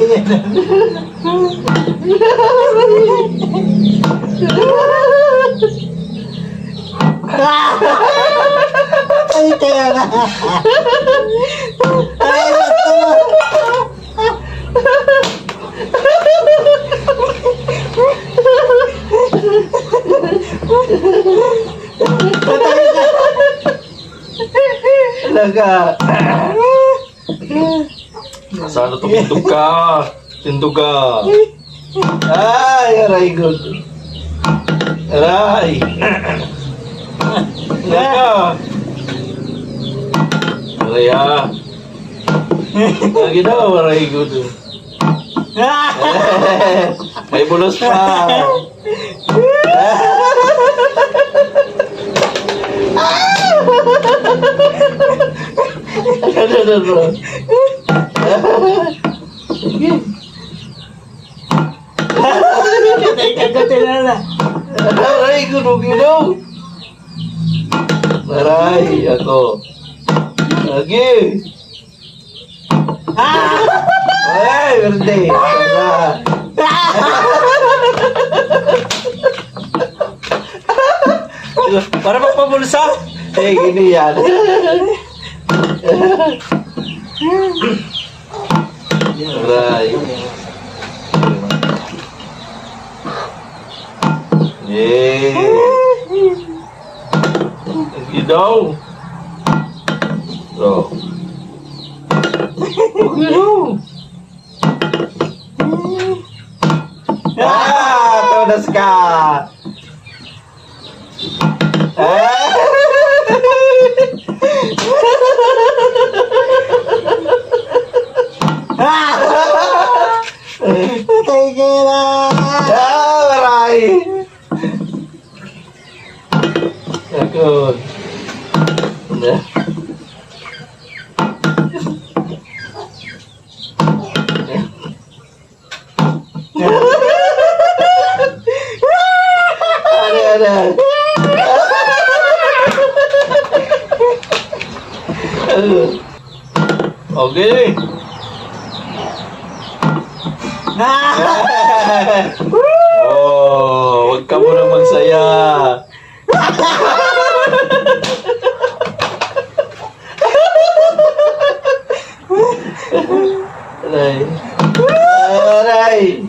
Ay, kaya na. Ay, talaga. Sana tumindog ka. Tindog ka. Ay, aray good. Aray. Talaga. Aray ha. Lagi daw, aray good. May bulos pa. Ano? Katay na. Aray, gunog. Aray, ako. Lagi. Ay, verde. Para magpabulsa. Eh, gini yan. Aray. Yeah. Lagi daw. So. Lagi daw. Todas ka. Patay ka na. Aray. Ako. Ano? Okay. Oh, wag ka muna magsaya. Aray. Aray.